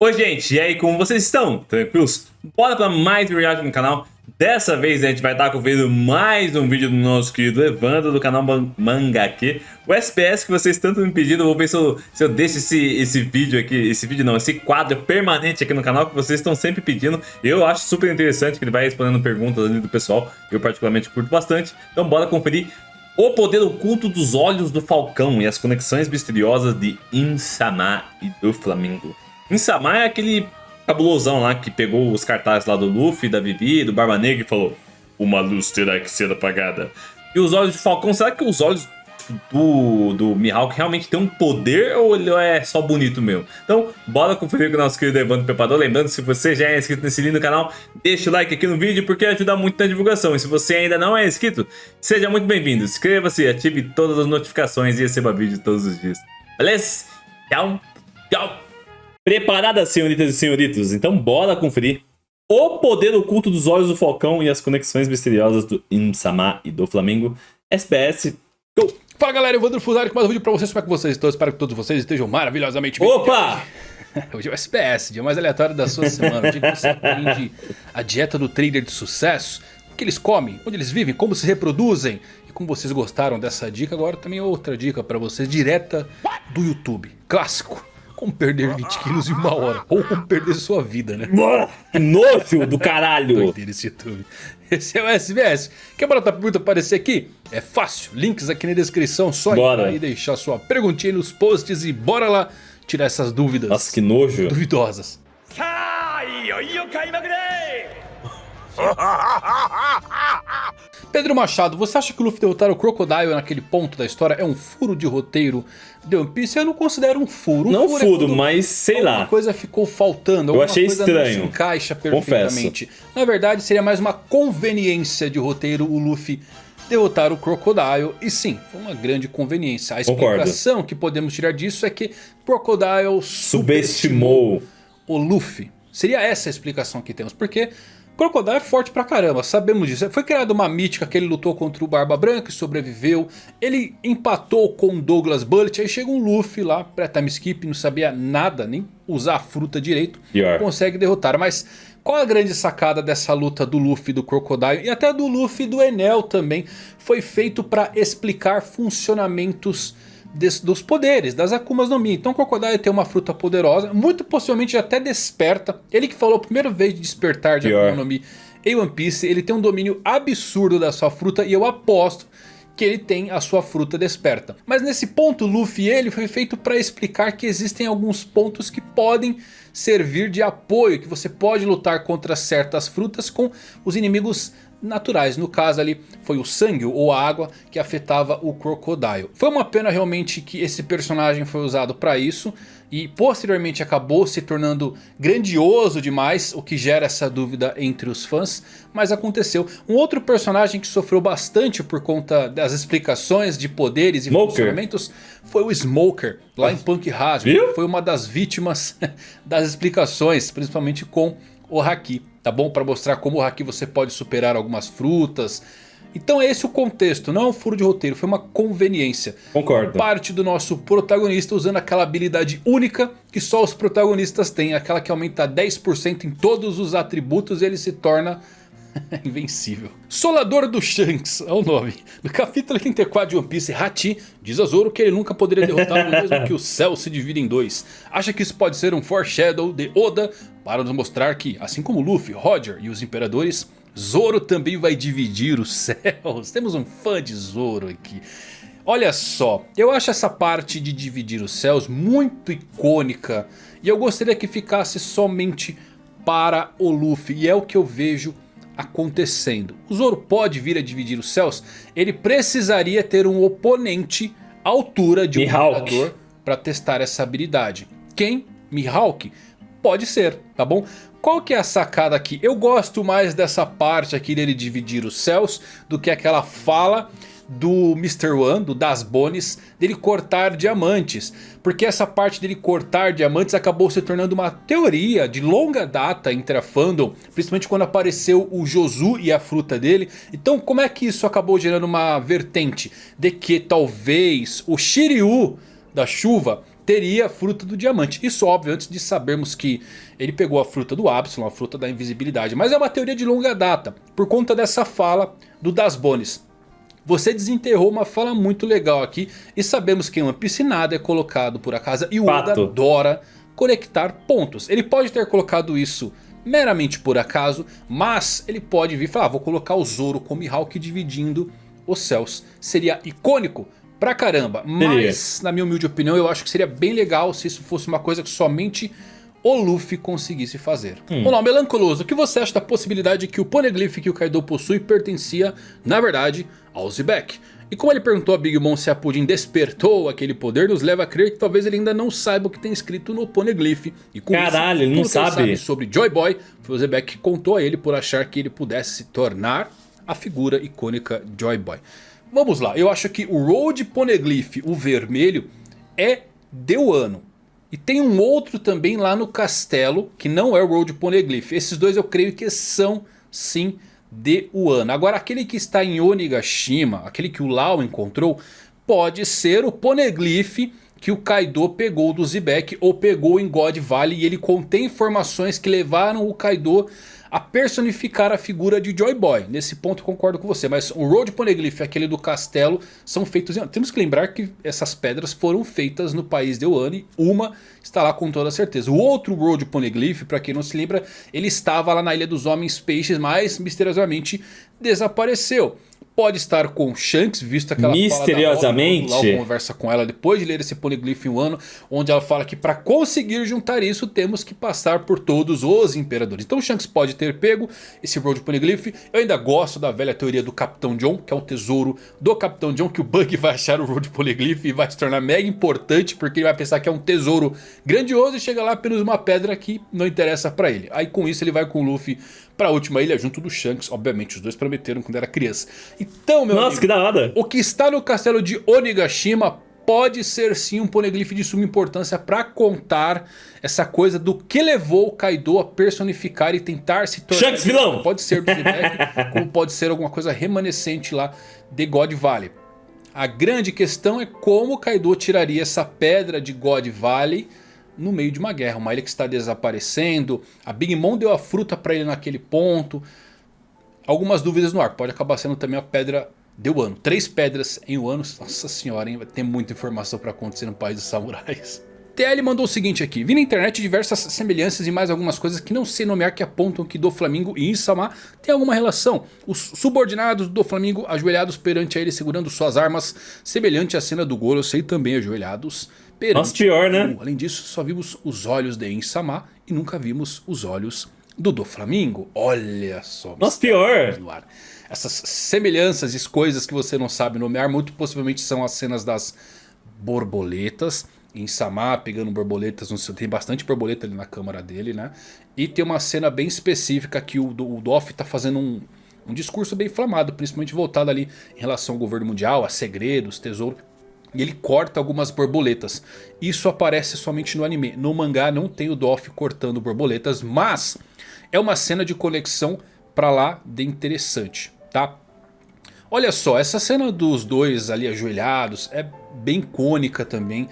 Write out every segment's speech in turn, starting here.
Oi gente, e aí, como vocês estão? Tranquilos? Bora para mais um react no canal. Dessa vez a gente vai estar conferindo mais um vídeo do nosso querido Evandro do canal Mangaque. O SPS que vocês tanto me pediram, eu vou ver se eu deixo esse vídeo aqui, esse quadro permanente aqui no canal que vocês estão sempre pedindo. Eu acho super interessante que ele vai respondendo perguntas ali do pessoal, eu particularmente curto bastante. Então bora conferir o poder oculto dos olhos do Falcão e as conexões misteriosas de Insama e do Flamingo. Insama é aquele cabulosão lá que pegou os cartazes lá do Luffy, da Vivi, do Barba Negra e falou: uma luz terá que ser apagada. E os olhos de Falcão, será que os olhos do Mihawk realmente tem um poder ou ele é só bonito mesmo? Então, bora conferir com o nosso querido Evandro Pepador. Lembrando, se você já é inscrito nesse lindo canal, deixa o like aqui no vídeo porque ajuda muito na divulgação. E se você ainda não é inscrito, seja muito bem-vindo. Inscreva-se, ative todas as notificações e receba vídeo todos os dias. Beleza? Tchau, tchau. Preparadas, senhoritas e senhoritos? Então bora conferir o poder oculto dos olhos do Falcão e as conexões misteriosas do Insama e do Flamingo. SPS, go! Fala galera, Evandro Fusari com mais um vídeo pra vocês. Como é que vocês estão? Espero que todos vocês estejam maravilhosamente bem. Opa! Hoje é o SPS, dia mais aleatório da sua semana. O dia que você aprende a dieta do trader de sucesso, o que eles comem, onde eles vivem, como se reproduzem. E como vocês gostaram dessa dica, agora também outra dica pra vocês, direta do YouTube. Clássico. Como perder 20 quilos em 1 hora. Ou como perder sua vida, né? Que nojo do caralho! Doideira esse YouTube. Esse é o SBS. Quer botar pergunta aparecer aqui? É fácil. Links aqui na descrição. Só ir lá e deixar sua perguntinha nos posts. E bora lá tirar essas dúvidas. Nossa, que nojo. Duvidosas. Pedro Machado, você acha que o Luffy derrotar o Crocodile naquele ponto da história é um furo de roteiro de One Piece? Eu não considero um furo. Não furo, mas sei lá. Alguma coisa ficou faltando. Eu achei coisa estranho. Não se encaixa perfeitamente. Confesso. Na verdade, seria mais uma conveniência de roteiro o Luffy derrotar o Crocodile. E sim, foi uma grande conveniência. A explicação que podemos tirar disso é que Crocodile subestimou o Luffy. Seria essa a explicação que temos. Porque Crocodile é forte pra caramba, sabemos disso. Foi criada uma mítica que ele lutou contra o Barba Branca e sobreviveu. Ele empatou com o Douglas Bullet. Aí chega um Luffy lá, pré-time skip, não sabia nada, nem usar a fruta direito. Consegue derrotar. Mas qual a grande sacada dessa luta do Luffy e do Crocodile? E até do Luffy e do Enel também. Foi feito pra explicar funcionamentos dos poderes, das Akumas no Mi. Então o Crocodile tem uma fruta poderosa, muito possivelmente até desperta. Ele que falou a primeira vez de despertar de Akuma no Mi em One Piece. Ele tem um domínio absurdo da sua fruta e eu aposto que ele tem a sua fruta desperta. Mas nesse ponto, Luffy ele foi feito para explicar que existem alguns pontos que podem servir de apoio, que você pode lutar contra certas frutas com os inimigos naturais. No caso ali foi o sangue ou a água que afetava o Crocodile. Foi uma pena realmente que esse personagem foi usado para isso. E posteriormente acabou se tornando grandioso demais, o que gera essa dúvida entre os fãs. Mas aconteceu. Um outro personagem que sofreu bastante por conta das explicações de poderes e funcionamentos foi o Smoker, lá em Punk Hazard. Foi uma das vítimas das explicações, principalmente com o Haki. Tá bom? Para mostrar como o Haki você pode superar algumas frutas. Então é esse o contexto, não é um furo de roteiro, foi uma conveniência. Concordo. Parte do nosso protagonista usando aquela habilidade única que só os protagonistas têm. Aquela que aumenta 10% em todos os atributos e ele se torna invencível. Solador do Shanks é o nome. No capítulo 84 de One Piece, Hachi diz a Zoro que ele nunca poderia derrotá-lo mesmo que o céu se divida em dois. Acha que isso pode ser um foreshadow de Oda para nos mostrar que, assim como Luffy, Roger e os Imperadores, Zoro também vai dividir os céus. Temos um fã de Zoro aqui. Olha só, eu acho essa parte de dividir os céus muito icônica. E eu gostaria que ficasse somente para o Luffy. E é o que eu vejo acontecendo. O Zoro pode vir a dividir os céus. Ele precisaria ter um oponente à altura de um jogador para testar essa habilidade. Quem? Mihawk? Pode ser, tá bom? Qual que é a sacada aqui? Eu gosto mais dessa parte aqui dele dividir os céus do que aquela fala do Mr. One, do Das Bones, dele cortar diamantes. Porque essa parte dele cortar diamantes acabou se tornando uma teoria de longa data entre a fandom. Principalmente quando apareceu o Jozu e a fruta dele. Então como é que isso acabou gerando uma vertente? De que talvez o Shiryu da chuva teria a fruta do diamante. Isso óbvio antes de sabermos que ele pegou a fruta do Absalom, a fruta da invisibilidade. Mas é uma teoria de longa data, por conta dessa fala do Das Bones. Você desenterrou uma fala muito legal aqui. E sabemos que em One Piece nada é colocado por acaso. E o Oda adora conectar pontos. Ele pode ter colocado isso meramente por acaso, mas ele pode vir e falar, vou colocar o Zoro como Mihawk dividindo os céus. Seria icônico pra caramba, mas na minha humilde opinião eu acho que seria bem legal se isso fosse uma coisa que somente o Luffy conseguisse fazer. Olá, Melancoloso, o que você acha da possibilidade de que o Poneglyph que o Kaido possui pertencia, na verdade, ao Zebek? E como ele perguntou a Big Mom se a Pudding despertou aquele poder, nos leva a crer que talvez ele ainda não saiba o que tem escrito no Poneglyph. E com caralho, isso, ele não sabe sobre Joy Boy, foi o Zebek que contou a ele por achar que ele pudesse se tornar a figura icônica Joy Boy. Vamos lá, eu acho que o Road Poneglyph, o vermelho, é de Wano. E tem um outro também lá no castelo, que não é o Road Poneglyph. Esses dois eu creio que são sim de Wano. Agora aquele que está em Onigashima, aquele que o Lau encontrou, pode ser o Poneglyph que o Kaido pegou do Zebek ou pegou em God Valley. E ele contém informações que levaram o Kaido a personificar a figura de Joy Boy. Nesse ponto eu concordo com você. Mas o Road Poneglyph e aquele do castelo são feitos... Temos que lembrar que essas pedras foram feitas no país de Wano. Uma está lá com toda certeza. O outro Road Poneglyph, para quem não se lembra, ele estava lá na Ilha dos Homens Peixes, mas misteriosamente desapareceu. Pode estar com Shanks, visto aquela misteriosamente fala da Lau conversa com ela depois de ler esse Poneglyph em Wano, onde ela fala que para conseguir juntar isso temos que passar por todos os imperadores. Então Shanks pode ter pego esse Road Poneglyph. Eu ainda gosto da velha teoria do Capitão John, que é o tesouro do Capitão John, que o Bug vai achar o Road Poneglyph e vai se tornar mega importante, porque ele vai pensar que é um tesouro grandioso e chega lá apenas uma pedra que não interessa para ele. Aí com isso ele vai com o Luffy para a última ilha junto do Shanks. Obviamente os dois prometeram quando era criança. Então, meu amigo, que da hora. O que está no castelo de Onigashima pode ser sim um Poneglyph de suma importância para contar essa coisa do que levou o Kaido a personificar e tentar se tornar... Shanks vilão! Pode ser do Zebek, como pode ser alguma coisa remanescente lá de God Valley. A grande questão é como o Kaido tiraria essa pedra de God Valley no meio de uma guerra. Uma ilha que está desaparecendo. A Big Mom deu a fruta para ele naquele ponto. Algumas dúvidas no ar. Pode acabar sendo também a pedra de Wano. 3 pedras em Wano. Nossa senhora, hein? Vai ter muita informação para acontecer no país dos samurais. TL mandou o seguinte aqui. Vi na internet diversas semelhanças e mais algumas coisas que não sei nomear que apontam que Doflamingo e Insama tem alguma relação. Os subordinados do Doflamingo ajoelhados perante a ele segurando suas armas, semelhante à cena do Gorosei também ajoelhados perante. Nossa, pior, né? Além disso, só vimos os olhos de Insama e nunca vimos os olhos do Doflamingo. Olha só. Nossa, pior. No ar. Essas semelhanças e coisas que você não sabe nomear muito possivelmente são as cenas das borboletas. Insama pegando borboletas, tem bastante borboleta ali na câmara dele, né? E tem uma cena bem específica que o Doff tá fazendo um discurso bem inflamado, principalmente voltado ali em relação ao governo mundial, a segredos, tesouro. E ele corta algumas borboletas. Isso aparece somente no anime. No mangá não tem o Doff cortando borboletas, mas é uma cena de conexão pra lá de interessante, tá? Olha só, essa cena dos dois ali ajoelhados é bem icônica também.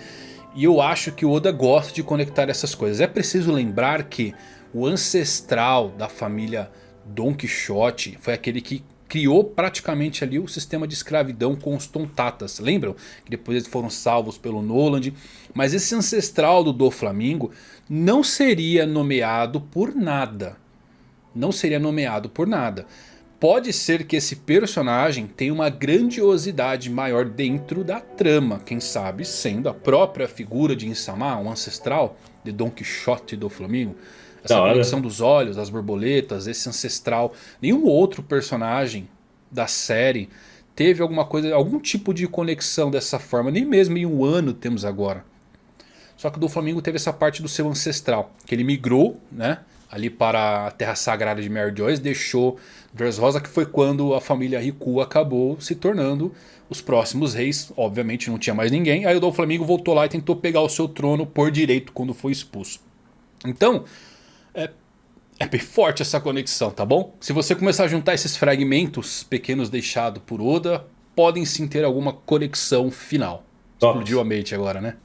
E eu acho que o Oda gosta de conectar essas coisas. É preciso lembrar que o ancestral da família Don Quixote foi aquele que criou praticamente ali o sistema de escravidão com os Tontatas. Lembram? Que depois eles foram salvos pelo Noland. Mas esse ancestral do Doflamingo não seria nomeado por nada. Não seria nomeado por nada. Pode ser que esse personagem tenha uma grandiosidade maior dentro da trama. Quem sabe sendo a própria figura de Insama, um ancestral de Don Quixote do Doflamingo. Essa conexão dos olhos, das borboletas, esse ancestral. Nenhum outro personagem da série teve alguma coisa, algum tipo de conexão dessa forma. Nem mesmo em um ano temos agora. Só que o Doflamingo teve essa parte do seu ancestral. Que ele migrou, né? Ali para a terra sagrada de Mary Joyce, deixou Dressrosa, que foi quando a família Riku acabou se tornando os próximos reis. Obviamente não tinha mais ninguém. Aí o Doflamingo voltou lá e tentou pegar o seu trono por direito quando foi expulso. Então, é bem forte essa conexão, tá bom? Se você começar a juntar esses fragmentos pequenos deixados por Oda, podem sim ter alguma conexão final. Explodiu a mente agora, né?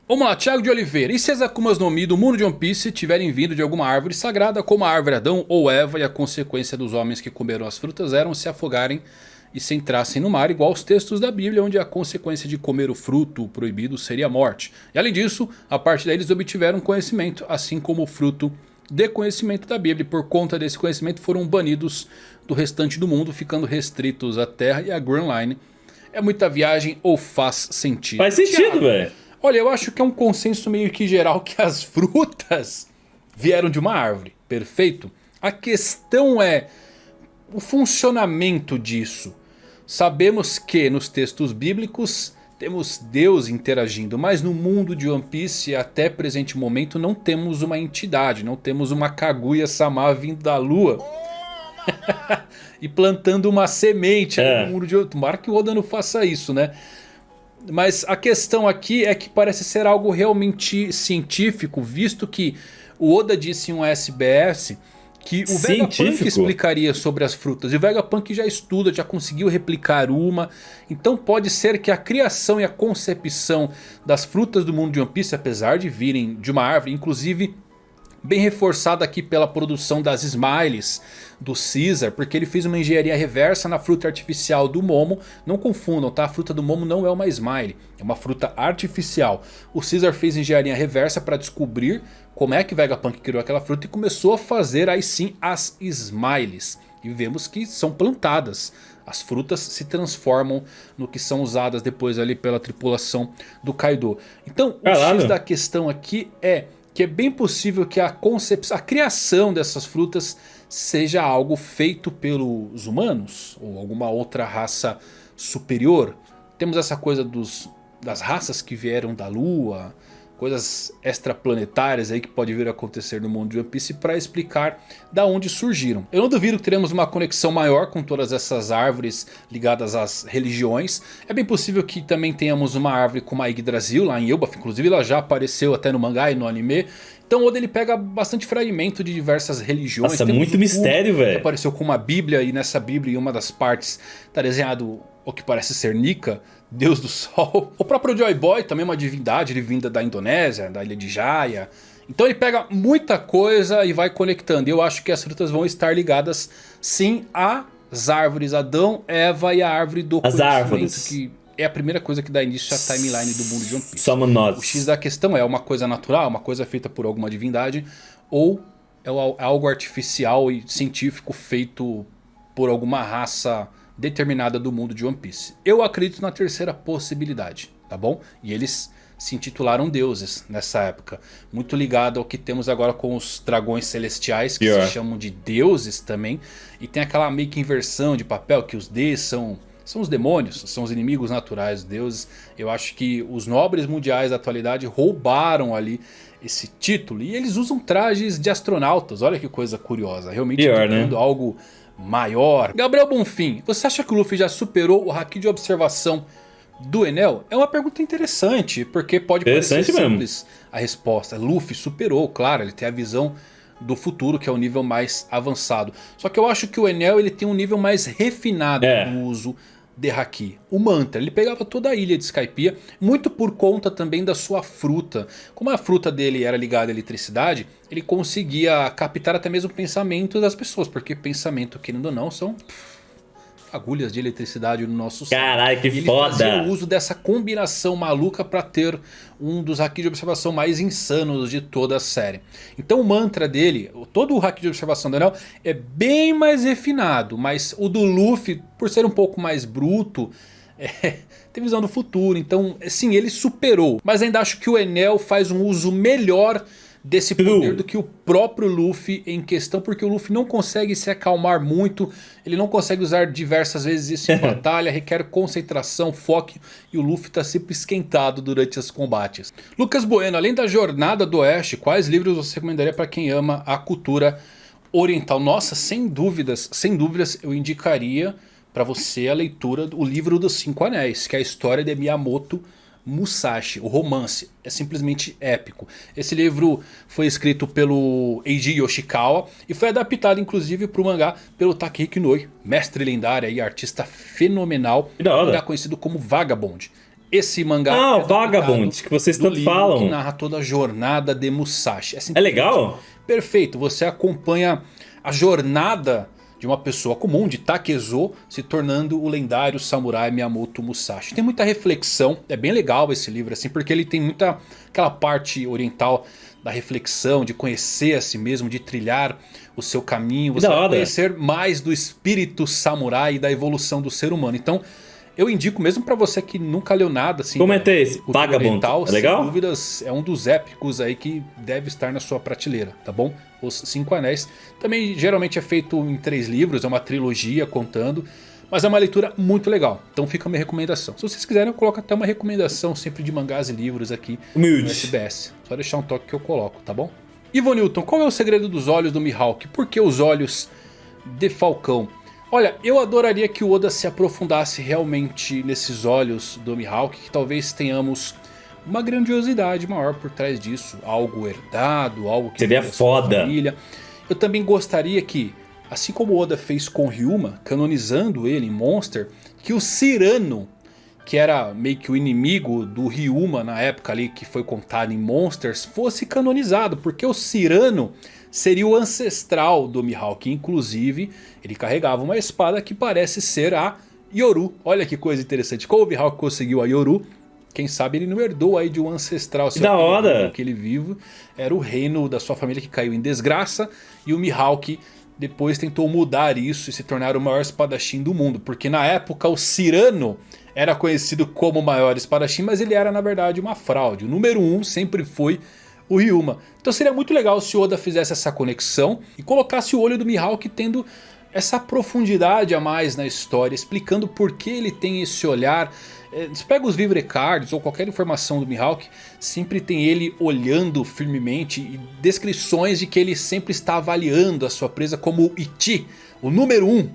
Vamos lá, Thiago de Oliveira. E se as Akumas no Mi do mundo de One Piece tiverem vindo de alguma árvore sagrada, como a árvore Adão ou Eva, e a consequência dos homens que comeram as frutas eram se afogarem e se entrassem no mar, igual aos textos da Bíblia, onde a consequência de comer o fruto proibido seria a morte. E além disso, a partir daí eles obtiveram conhecimento, assim como o fruto de conhecimento da Bíblia. E por conta desse conhecimento foram banidos do restante do mundo, ficando restritos à Terra e à Grand Line. É muita viagem ou faz sentido? Faz sentido, velho. Olha, eu acho que é um consenso meio que geral que as frutas vieram de uma árvore, perfeito? A questão é o funcionamento disso. Sabemos que nos textos bíblicos temos Deus interagindo, mas no mundo de One Piece até presente momento não temos uma entidade, não temos uma Kaguya-sama vindo da lua e plantando uma semente no mundo de One Piece. Tomara que o Oda não faça isso, né? Mas a questão aqui é que parece ser algo realmente científico, visto que o Oda disse em um SBS que o Vegapunk explicaria sobre as frutas. E o Vegapunk já estuda, já conseguiu replicar uma. Então pode ser que a criação e a concepção das frutas do mundo de One Piece, apesar de virem de uma árvore, inclusive bem reforçada aqui pela produção das Smiles do Caesar, porque ele fez uma engenharia reversa na fruta artificial do Momo. Não confundam, tá? A fruta do Momo não é uma Smile, é uma fruta artificial. O Caesar fez engenharia reversa para descobrir como é que Vegapunk criou aquela fruta e começou a fazer aí sim as Smiles. E vemos que são plantadas. As frutas se transformam no que são usadas depois ali pela tripulação do Kaido. Então o X da questão aqui é que é bem possível que a criação dessas frutas seja algo feito pelos humanos ou alguma outra raça superior. Temos essa coisa das raças que vieram da lua, coisas extraplanetárias aí que pode vir a acontecer no mundo de One Piece para explicar da onde surgiram. Eu não duvido que teremos uma conexão maior com todas essas árvores ligadas às religiões. É bem possível que também tenhamos uma árvore como a Yggdrasil lá em Elbaf, inclusive ela já apareceu até no mangá e no anime. Então o Oda ele pega bastante fragmento de diversas religiões. Nossa, muito mistério, velho. Apareceu com uma Bíblia e nessa Bíblia em uma das partes tá desenhado o que parece ser Nika, Deus do Sol. O próprio Joy Boy também é uma divindade vinda da Indonésia, da ilha de Jaya. Então ele pega muita coisa e vai conectando. E eu acho que as frutas vão estar ligadas sim às árvores Adão, Eva e a árvore do conhecimento, que é a primeira coisa que dá início à timeline do mundo de One Piece. Somos nós. O X da questão é uma coisa natural, uma coisa feita por alguma divindade, ou é algo artificial e científico feito por alguma raça determinada do mundo de One Piece. Eu acredito na terceira possibilidade, tá bom? E eles se intitularam deuses nessa época. Muito ligado ao que temos agora com os dragões celestiais, que se chamam de deuses também. E tem aquela meio que inversão de papel, que os Ds são os demônios, são os inimigos naturais dos deuses. Eu acho que os nobres mundiais da atualidade roubaram ali esse título. E eles usam trajes de astronautas, olha que coisa curiosa. Realmente indicando algo maior. Gabriel Bonfim, você acha que o Luffy já superou o haki de observação do Enel? É uma pergunta interessante, porque pode parecer simples a resposta. Luffy superou, claro, ele tem a visão do futuro, que é o nível mais avançado. Só que eu acho que o Enel ele tem um nível mais refinado do uso de haki. O Mantra, ele pegava toda a ilha de Skypiea, muito por conta também da sua fruta. Como a fruta dele era ligada à eletricidade, ele conseguia captar até mesmo o pensamento das pessoas, porque pensamento, querendo ou não, são agulhas de eletricidade no nosso cérebro. Caralho, que e ele foda! Fazia o uso dessa combinação maluca para ter um dos haki de observação mais insanos de toda a série. Então o mantra dele, todo o haki de observação do Enel é bem mais refinado, mas o do Luffy, por ser um pouco mais bruto, tem visão do futuro. Então sim, ele superou, mas ainda acho que o Enel faz um uso melhor desse poder do que o próprio Luffy em questão, porque o Luffy não consegue se acalmar muito, ele não consegue usar diversas vezes isso em batalha, requer concentração, foco, e o Luffy está sempre esquentado durante os combates. Lucas Bueno, além da Jornada do Oeste, quais livros você recomendaria para quem ama a cultura oriental? Nossa, sem dúvidas eu indicaria para você a leitura do livro dos 5 Anéis, que é a história de Miyamoto Musashi, o romance, é simplesmente épico. Esse livro foi escrito pelo Eiji Yoshikawa e foi adaptado inclusive para o mangá pelo Takehiko Inoue, mestre lendário e artista fenomenal, ainda conhecido como Vagabond. Esse mangá o Vagabond, que vocês tanto falam. Que narra toda a jornada de Musashi. É legal? Perfeito, você acompanha a jornada de uma pessoa comum, de Takezo, se tornando o lendário samurai Miyamoto Musashi. Tem muita reflexão, é bem legal esse livro assim, porque ele tem muita aquela parte oriental da reflexão, de conhecer a si mesmo, de trilhar o seu caminho, você vai conhecer mais do espírito samurai e da evolução do ser humano. Então, eu indico mesmo pra você que nunca leu nada assim. Comentei esse Vagabond, é legal? Sem dúvidas, é um dos épicos aí que deve estar na sua prateleira, tá bom? Os 5 Anéis. Também geralmente é feito em 3 livros, é uma trilogia contando. Mas é uma leitura muito legal, então fica a minha recomendação. Se vocês quiserem eu coloco até uma recomendação sempre de mangás e livros aqui no SBS. Só deixar um toque que eu coloco, tá bom? Ivo Newton, qual é o segredo dos olhos do Mihawk? Por que os olhos de Falcão? Olha, eu adoraria que o Oda se aprofundasse realmente nesses olhos do Mihawk, que talvez tenhamos uma grandiosidade maior por trás disso. Algo herdado, algo que seria foda. Família. Eu também gostaria que, assim como o Oda fez com Ryuma, canonizando ele em Monster, que o Cyrano, que era meio que o inimigo do Ryuma na época ali que foi contado em Monsters, fosse canonizado, porque o Cyrano seria o ancestral do Mihawk. Inclusive, ele carregava uma espada que parece ser a Yoru. Olha que coisa interessante. Como o Mihawk conseguiu a Yoru, quem sabe ele não herdou aí de um ancestral. Da hora! Aquele vivo era o reino da sua família que caiu em desgraça. E o Mihawk depois tentou mudar isso e se tornar o maior espadachim do mundo. Porque na época o Cyrano era conhecido como o maior espadachim, mas ele era na verdade uma fraude. O número 1 sempre foi o Ryuma. Então seria muito legal se o Oda fizesse essa conexão e colocasse o olho do Mihawk tendo essa profundidade a mais na história, explicando por que ele tem esse olhar. Você pega os Vivre Cards ou qualquer informação do Mihawk, sempre tem ele olhando firmemente e descrições de que ele sempre está avaliando a sua presa como o Ichi, o número 1.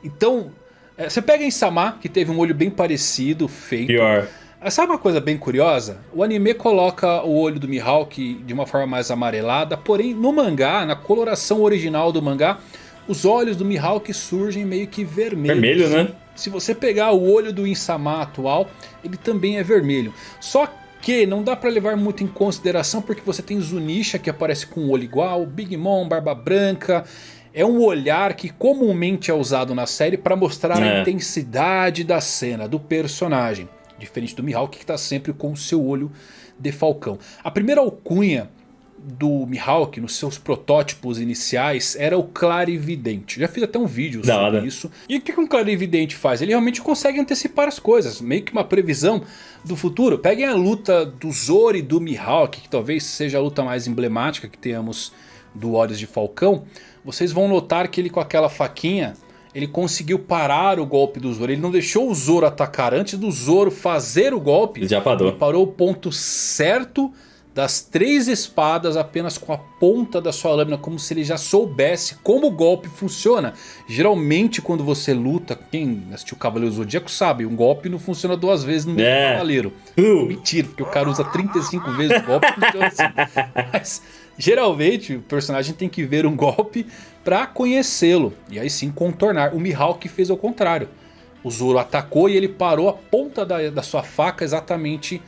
Então, você pega em Sama, que teve um olho bem parecido, feito. Pior. Sabe uma coisa bem curiosa? O anime coloca o olho do Mihawk de uma forma mais amarelada, porém no mangá, na coloração original do mangá, os olhos do Mihawk surgem meio que vermelhos. Vermelho, né? Se você pegar o olho do Insama atual, ele também é vermelho. Só que não dá pra levar muito em consideração porque você tem Zunisha que aparece com o olho igual, Big Mom, Barba Branca. É um olhar que comumente é usado na série pra mostrar a intensidade da cena, do personagem. Diferente do Mihawk que está sempre com o seu olho de falcão. A primeira alcunha do Mihawk nos seus protótipos iniciais era o Clarividente. Já fiz até um vídeo sobre isso. E o que um Clarividente faz? Ele realmente consegue antecipar as coisas, meio que uma previsão do futuro. Peguem a luta do Zoro e do Mihawk, que talvez seja a luta mais emblemática que tenhamos do Olhos de Falcão. Vocês vão notar que ele com aquela faquinha, ele conseguiu parar o golpe do Zoro. Ele não deixou o Zoro atacar. Antes do Zoro fazer o golpe, ele já parou. Ele parou o ponto certo das 3 espadas apenas com a ponta da sua lâmina, como se ele já soubesse como o golpe funciona. Geralmente quando você luta, quem assistiu Cavaleiro Zodíaco sabe, um golpe não funciona 2 vezes no mesmo cavaleiro. Mentira, porque o cara usa 35 vezes o golpe, funciona assim. Mas geralmente o personagem tem que ver um golpe pra conhecê-lo e aí sim contornar. O Mihawk fez ao contrário. O Zoro atacou e ele parou a ponta da sua faca exatamente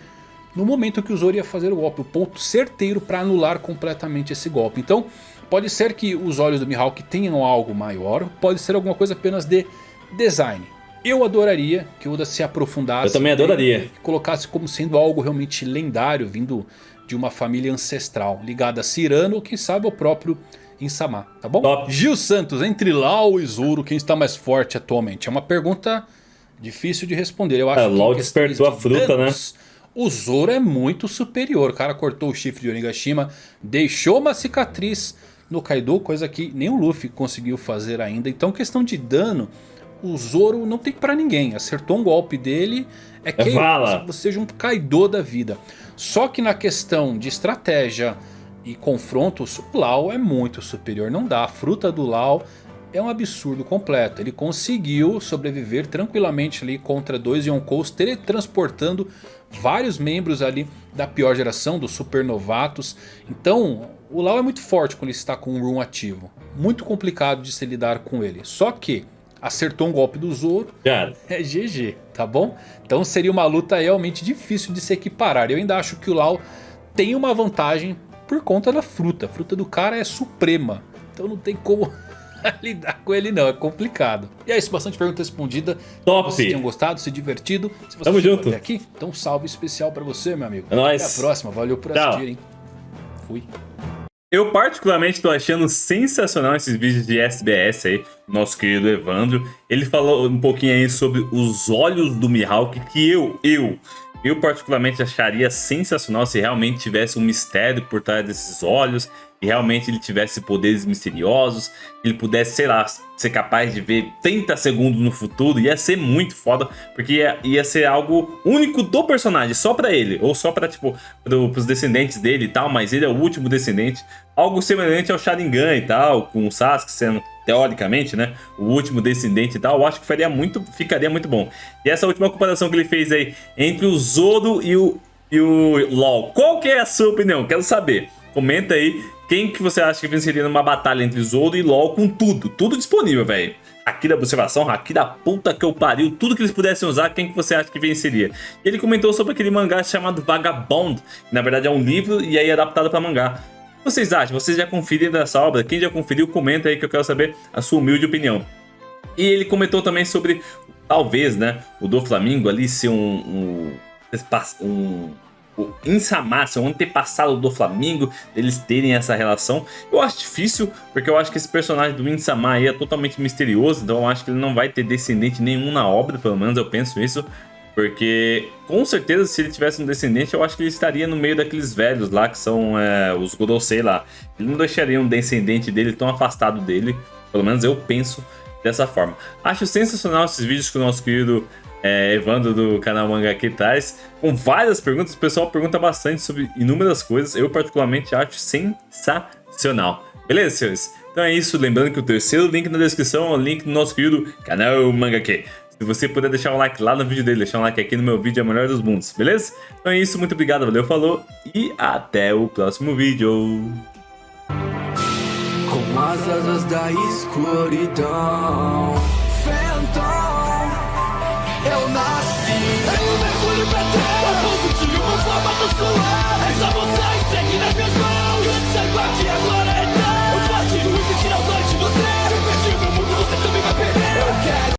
no momento que o Zoro ia fazer o golpe. O ponto certeiro para anular completamente esse golpe. Então pode ser que os olhos do Mihawk tenham algo maior, pode ser alguma coisa apenas de design. Eu adoraria que o Oda se aprofundasse. Eu também adoraria. E colocasse como sendo algo realmente lendário, vindo de uma família ancestral, ligada a Cyrano ou quem sabe ao próprio Insama, tá bom? Top. Gil Santos, entre Law e Zoro, quem está mais forte atualmente? É uma pergunta difícil de responder. Eu acho que Law despertou a fruta, danos, né? O Zoro é muito superior. O cara cortou o chifre de Onigashima, deixou uma cicatriz no Kaido, coisa que nem o Luffy conseguiu fazer ainda. Então questão de dano, o Zoro não tem pra ninguém. Acertou um golpe dele, é que você seja um Kaido da vida. Só que na questão de estratégia e confrontos, o Law é muito superior. Não dá, a fruta do Law é um absurdo completo. Ele conseguiu sobreviver tranquilamente ali contra 2 Yonkous, teletransportando vários membros ali da pior geração, dos super novatos. Então o Law é muito forte quando ele está com um Rune ativo. Muito complicado de se lidar com ele. Só que acertou um golpe do Zoro, cara, é GG, tá bom? Então seria uma luta realmente difícil de se equiparar. Eu ainda acho que o Lau tem uma vantagem por conta da fruta. A fruta do cara é suprema, então não tem como lidar com ele não, é complicado. E é isso, bastante pergunta respondida. Top! Vocês tenham gostado, se divertido. Se você Tamo junto. até aqui, então um salve especial pra você, meu amigo. É nóis. Até a próxima, valeu por Tchau. assistirem. Fui. Eu particularmente tô achando sensacional esses vídeos de SBS aí, nosso querido Evandro. Ele falou um pouquinho aí sobre os olhos do Mihawk, que eu particularmente acharia sensacional se realmente tivesse um mistério por trás desses olhos, e realmente ele tivesse poderes misteriosos, ele pudesse, sei lá, ser capaz de ver 30 segundos no futuro. Ia ser muito foda, porque ia ser algo único do personagem, só pra ele, ou só pra, tipo, pros descendentes dele e tal, mas ele é o último descendente. Algo semelhante ao Sharingan e tal, com o Sasuke sendo, teoricamente, né, o último descendente e tal. Eu acho que ficaria muito bom. E essa última comparação que ele fez aí entre o Zoro e o LOL, qual que é a sua opinião? Quero saber. Comenta aí quem que você acha que venceria numa batalha entre Zoro e LOL, com tudo disponível, velho. Haki da observação, haki da puta que eu pariu, tudo que eles pudessem usar, quem que você acha que venceria? E ele comentou sobre aquele mangá chamado Vagabond, que na verdade é um livro e aí adaptado pra mangá. O que vocês acham? Vocês já conferiram essa obra? Quem já conferiu, comenta aí que eu quero saber a sua humilde opinião. E ele comentou também sobre, talvez, né, o Doflamingo ali ser o Insama, ser um antepassado do Doflamingo, eles terem essa relação. Eu acho difícil, porque eu acho que esse personagem do Insama aí é totalmente misterioso, então eu acho que ele não vai ter descendente nenhum na obra, pelo menos eu penso isso. Porque, com certeza, se ele tivesse um descendente, eu acho que ele estaria no meio daqueles velhos lá, que são os Gorosei lá. Ele não deixaria um descendente dele tão afastado dele, pelo menos eu penso dessa forma. Acho sensacional esses vídeos que o nosso querido Evandro do canal Manga aqui traz, com várias perguntas. O pessoal pergunta bastante sobre inúmeras coisas. Eu particularmente acho sensacional. Beleza, senhores? Então é isso. Lembrando que o terceiro link na descrição é o link do nosso querido canal Manga aqui. Se você puder deixar um like lá no vídeo dele, deixar um like aqui no meu vídeo, é o melhor dos mundos, beleza? Então é isso, muito obrigado, valeu, falou e até o próximo vídeo. Com as asas da escuridão, Phantom, eu nasci. Eu mergulho pra terra, positivo, forma do suor.